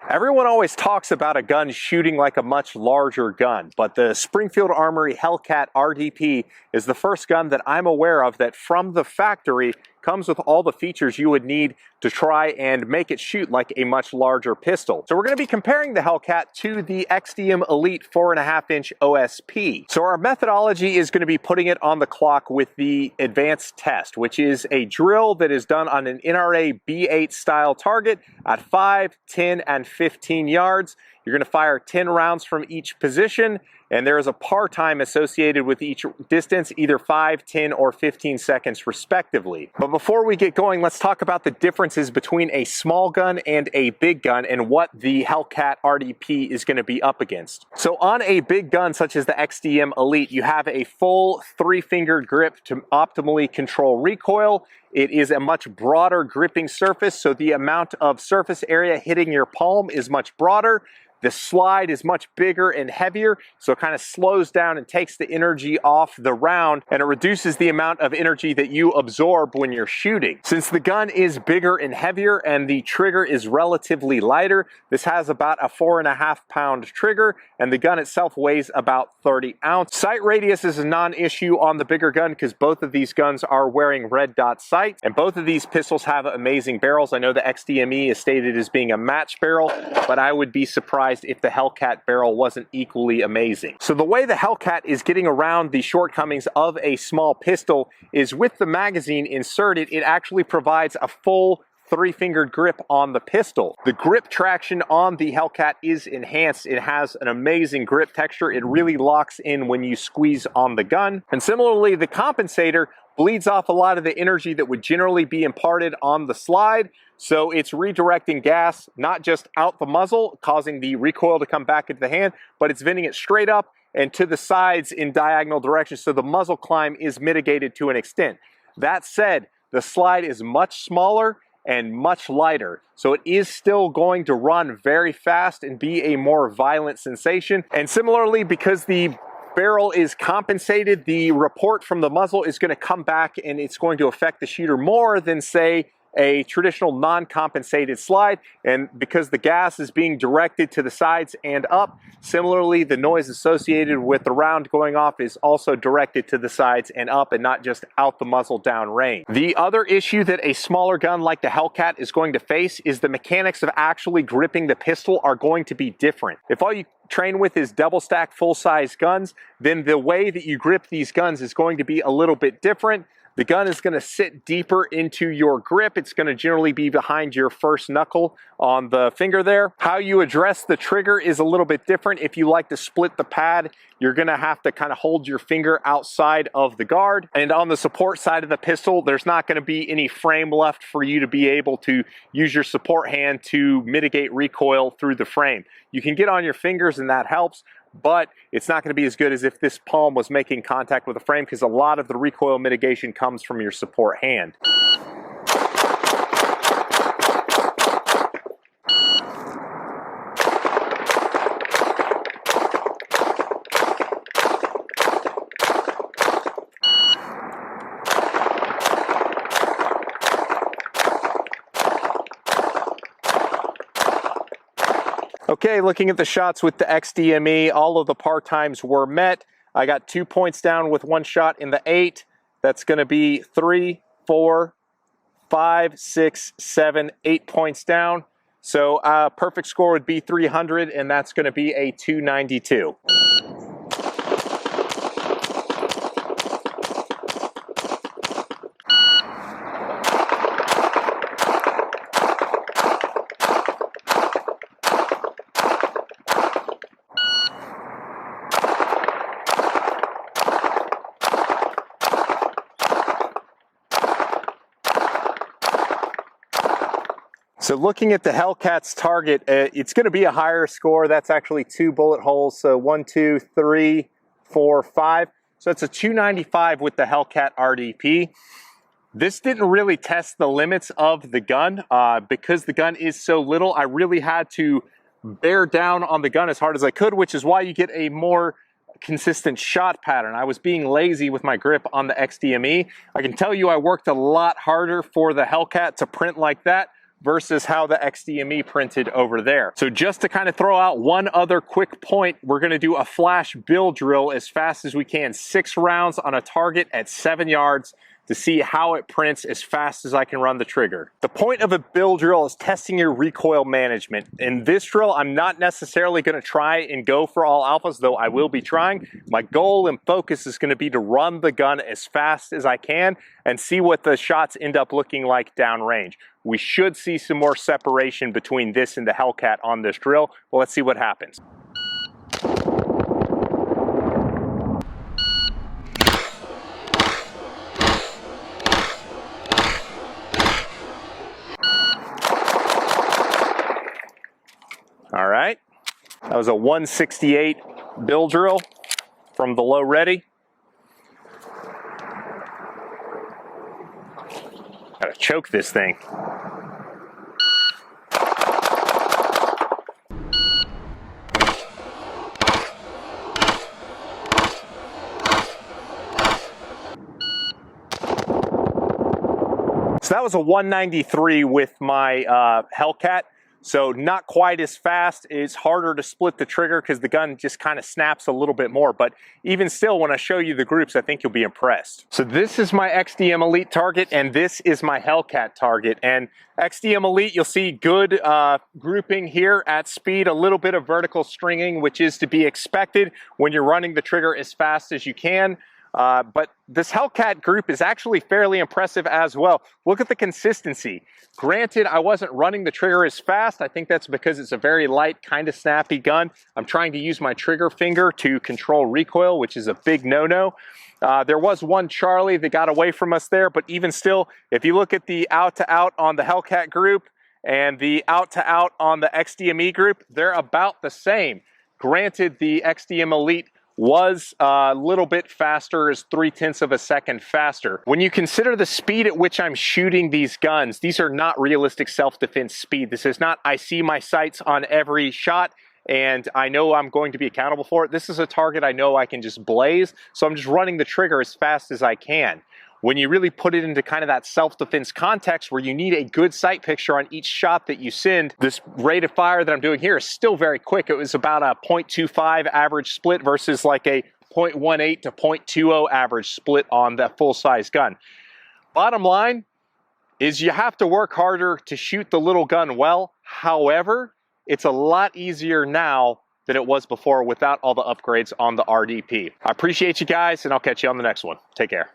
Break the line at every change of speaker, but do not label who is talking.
Everyone always talks about a gun shooting like a much larger gun, but the Springfield Armory Hellcat RDP is the first gun that I'm aware of that from the factory comes with all the features you would need to try and make it shoot like a much larger pistol. So we're going to be comparing the Hellcat to the XD-M Elite 4.5-inch OSP. So our methodology is going to be putting it on the clock with the advanced test, which is a drill that is done on an NRA B8 style target at 5, 10, and 15 yards. You're going to fire 10 rounds from each position, and there is a par time associated with each distance, either 5, 10, or 15 seconds respectively. But before we get going, let's talk about the differences between a small gun and a big gun and what the Hellcat RDP is going to be up against. So on a big gun such as the XD-M Elite, you have a full 3-fingered grip to optimally control recoil. It is a much broader gripping surface, so the amount of surface area hitting your palm is much broader. The slide is much bigger and heavier, so it kind of slows down and takes the energy off the round, and it reduces the amount of energy that you absorb when you're shooting. Since the gun is bigger and heavier and the trigger is relatively lighter, this has about a 4.5-pound trigger, and the gun itself weighs about 30 ounces. Sight radius is a non-issue on the bigger gun because both of these guns are wearing red dot sights, and both of these pistols have amazing barrels. I know the XD-ME is stated as being a match barrel, but I would be surprised if the Hellcat barrel wasn't equally amazing. So the way the Hellcat is getting around the shortcomings of a small pistol is with the magazine inserted, it actually provides a full 3-fingered grip on the pistol. The grip traction on the Hellcat is enhanced. It has an amazing grip texture. It really locks in when you squeeze on the gun. And similarly, the compensator bleeds off a lot of the energy that would generally be imparted on the slide. So it's redirecting gas, not just out the muzzle, causing the recoil to come back into the hand, but it's venting it straight up and to the sides in diagonal directions, so the muzzle climb is mitigated to an extent. That said, the slide is much smaller and much lighter, so it is still going to run very fast and be a more violent sensation. And similarly, because the barrel is compensated, the report from the muzzle is going to come back and it's going to affect the shooter more than, say, a traditional non-compensated slide. And because the gas is being directed to the sides and up, similarly the noise associated with the round going off is also directed to the sides and up and not just out the muzzle down range. The other issue that a smaller gun like the Hellcat is going to face is the mechanics of actually gripping the pistol are going to be different. If all you train with is double stack full-size guns, then the way that you grip these guns is going to be a little bit different. The gun is going to sit deeper into your grip. It's going to generally be behind your first knuckle on the finger there. How you address the trigger is a little bit different. If you like to split the pad, you're going to have to kind of hold your finger outside of the guard. And on the support side of the pistol, there's not going to be any frame left for you to be able to use your support hand to mitigate recoil through the frame. You can get on your fingers and that helps, but it's not going to be as good as if this palm was making contact with the frame, because a lot of the recoil mitigation comes from your support hand. Okay, looking at the shots with the XD-ME, all of the par times were met. I got 2 points down with one shot in the 8. That's going to be 3, 4, 5, 6, 7, 8 points down. So perfect score would be 300, and that's going to be a 292. So looking at the Hellcat's target, it's going to be a higher score. That's actually 2 bullet holes. So 1, 2, 3, 4, 5. So it's a 295 with the Hellcat RDP. This didn't really test the limits of the gun. Because the gun is so little, I really had to bear down on the gun as hard as I could, which is why you get a more consistent shot pattern. I was being lazy with my grip on the XD-ME. I can tell you I worked a lot harder for the Hellcat to print like that, versus how the XD-M printed over there. So just to kind of throw out one other quick point, we're going to do a flash bill drill as fast as we can, 6 rounds on a target at 7 yards, to see how it prints as fast as I can run the trigger. The point of a bill drill is testing your recoil management. In this drill, I'm not necessarily going to try and go for all alphas, though I will be trying. My goal and focus is going to be to run the gun as fast as I can and see what the shots end up looking like downrange. We should see some more separation between this and the Hellcat on this drill. Well, let's see what happens. All right, that was a 168 bill drill from the low ready. Gotta choke this thing. So that was a 193 with my Hellcat. So not quite as fast. It's harder to split the trigger because the gun just kind of snaps a little bit more. But even still, when I show you the groups, I think you'll be impressed. So this is my XD-M Elite target, and this is my Hellcat target. And XD-M Elite, you'll see good grouping here at speed, a little bit of vertical stringing, which is to be expected when you're running the trigger as fast as you can. But this Hellcat group is actually fairly impressive as well. Look at the consistency. Granted, I wasn't running the trigger as fast. I think that's because it's a very light, kind of snappy gun. I'm trying to use my trigger finger to control recoil, which is a big no-no. There was one Charlie that got away from us there, but even still, if you look at the out-to-out on the Hellcat group and the out-to-out on the XD-M group, they're about the same. Granted, the XD-M Elite was a little bit faster, is 0.3 of a second faster. When you consider the speed at which I'm shooting these guns, these are not realistic self-defense speed. This is not, I see my sights on every shot and I know I'm going to be accountable for it. This is a target I know I can just blaze, so I'm just running the trigger as fast as I can. When you really put it into kind of that self-defense context where you need a good sight picture on each shot that you send, this rate of fire that I'm doing here is still very quick. It was about a 0.25 average split versus like a 0.18 to 0.20 average split on that full-size gun. Bottom line is you have to work harder to shoot the little gun well. However, it's a lot easier now than it was before without all the upgrades on the RDP. I appreciate you guys, and I'll catch you on the next one. Take care.